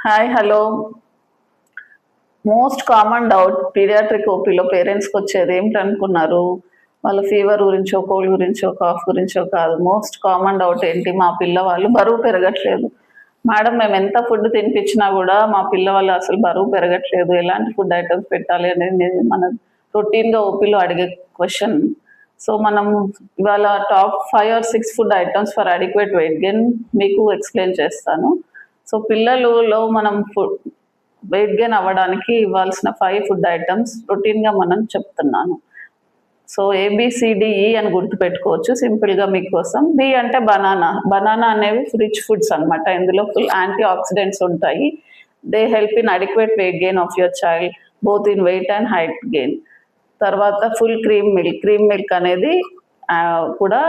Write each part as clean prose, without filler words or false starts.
Hi hello. Most common doubt paediatric ఓపీలో పేరెంట్స్కి వచ్చేది ఏమిటనుకున్నారు? వాళ్ళ ఫీవర్ గురించో, కోల్డ్ గురించో, కాఫ్ గురించో కాదు. మోస్ట్ కామన్ డౌట్ ఏంటి? మా పిల్లవాళ్ళు బరువు పెరగట్లేదు మేడం, మేము ఎంత ఫుడ్ తినిపించినా కూడా మా పిల్లవాళ్ళు అసలు బరువు పెరగట్లేదు, ఎలాంటి ఫుడ్ ఐటమ్స్ పెట్టాలి అనేది మన రొటీన్గా ఓపీలో అడిగే క్వశ్చన్. సో మనం ఇవాళ top 5 or 6 food items for adequate weight gain మీకు ఎక్స్ప్లెయిన్ చేస్తాను. సో పిల్లలలో మనం వెయిట్ గెయిన్ అవ్వడానికి ఇవ్వాల్సిన 5 ఫుడ్ ఐటమ్స్ రొటీన్గా మనం చెప్తున్నాను. సో ఏబిసిడిఈ అని గుర్తుపెట్టుకోవచ్చు సింపుల్గా మీకోసం. బి అంటే బనానా. బనానా అనేవి రిచ్ ఫుడ్స్ అనమాట. ఇందులో ఫుల్ యాంటీ ఆక్సిడెంట్స్ ఉంటాయి. They help in adequate weight gain of your child both in weight and height gain. తర్వాత full cream milk. Cream milk అనేది కూడా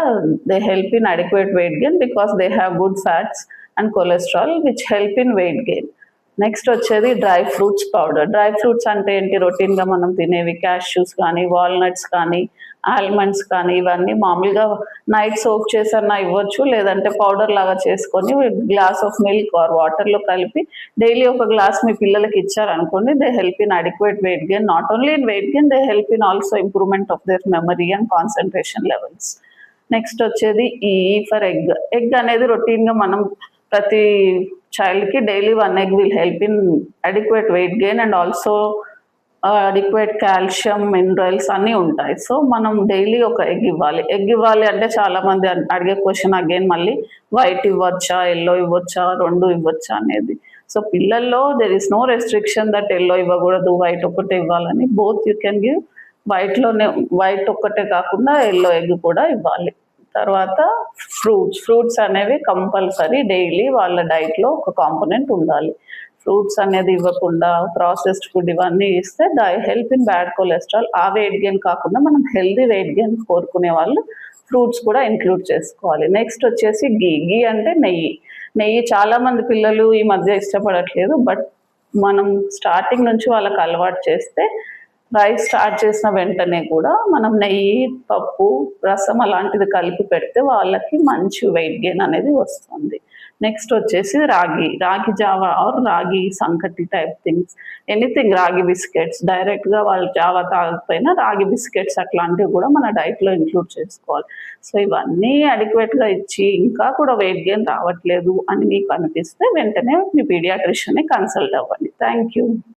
they help in adequate weight gain because they have good fats and cholesterol which help in weight gain. Next వచ్చేది dry fruits powder. Dry fruits అంటే ఏంటి? రొటీన్గా మనం తినేవి cashews కానీ, వాల్నట్స్ కానీ, ఆల్మండ్స్ కానీ, ఇవన్నీ మామూలుగా నైట్ సోక్ చేసన్నా ఇవ్వచ్చు, లేదంటే పౌడర్ లాగా చేసుకొని గ్లాస్ ఆఫ్ మిల్క్ ఆర్ వాటర్లో కలిపి డైలీ ఒక గ్లాస్ మీ పిల్లలకి ఇచ్చారనుకోండి, they help in adequate weight gain. Not only in weight gain, they help in also improvement of their memory and concentration levels. Next వచ్చేది ఈ ఫర్ ఎగ్. ఎగ్ అనేది రొటీన్గా మనం ప్రతి చైల్డ్కి daily 1 egg will help in adequate weight gain and also adequate calcium, minerals అన్నీ ఉంటాయి. So మనం డైలీ ఒక ఎగ్ ఇవ్వాలి. ఎగ్ ఇవ్వాలి అంటే చాలామంది అడిగే క్వశ్చన్ అగైన్ మళ్ళీ వైట్ ఇవ్వచ్చా, ఎల్లో ఇవ్వచ్చా, 2 ఇవ్వచ్చా అనేది. సో పిల్లల్లో there is no restriction that yellow ఇవ్వకూడదు, వైట్ ఒక్కటే ఇవ్వాలని. Both you can give. White ఒక్కటే కాకుండా ఎల్లో ఎగ్ కూడా ఇవ్వాలి. తర్వాత ఫ్రూట్స్ అనేవి కంపల్సరీ డైలీ వాళ్ళ డైట్లో ఒక కాంపోనెంట్ ఉండాలి. ఫ్రూట్స్ అనేది ఇవ్వకుండా ప్రాసెస్డ్ ఫుడ్ ఇవన్నీ ఇస్తే హెల్ప్ ఇన్ బ్యాడ్ కొలెస్ట్రాల్. ఆ వెయిట్ గెయిన్ కాకుండా మనం హెల్దీ వెయిట్ గెయిన్ కోరుకునే వాళ్ళు ఫ్రూట్స్ కూడా ఇంక్లూడ్ చేసుకోవాలి. నెక్స్ట్ వచ్చేసి గీ అంటే నెయ్యి. నెయ్యి చాలామంది పిల్లలు ఈ మధ్య ఇష్టపడట్లేదు, బట్ మనం స్టార్టింగ్ నుంచి వాళ్ళకి అలవాటు చేస్తే రైస్ స్టార్ట్ చేసిన వెంటనే కూడా మనం నెయ్యి, పప్పు, రసం అలాంటిది కలిపి పెడితే వాళ్ళకి మంచి వెయిట్ గెయిన్ అనేది వస్తుంది. నెక్స్ట్ వచ్చేసి రాగి జావా ఆర్ రాగి సంకటి టైప్ థింగ్స్, ఎనీథింగ్. రాగి బిస్కెట్స్, డైరెక్ట్గా వాళ్ళు జావా తాగకపోయినా రాగి బిస్కెట్స్ అట్లాంటివి కూడా మన డైట్లో ఇంక్లూడ్ చేసుకోవాలి. సో ఇవన్నీ అడిక్వేట్గా ఇచ్చి ఇంకా కూడా వెయిట్ గెయిన్ రావట్లేదు అని మీకు అనిపిస్తే వెంటనే మీ పీడియాట్రిషియన్ని కన్సల్ట్ అవ్వండి. Thank you.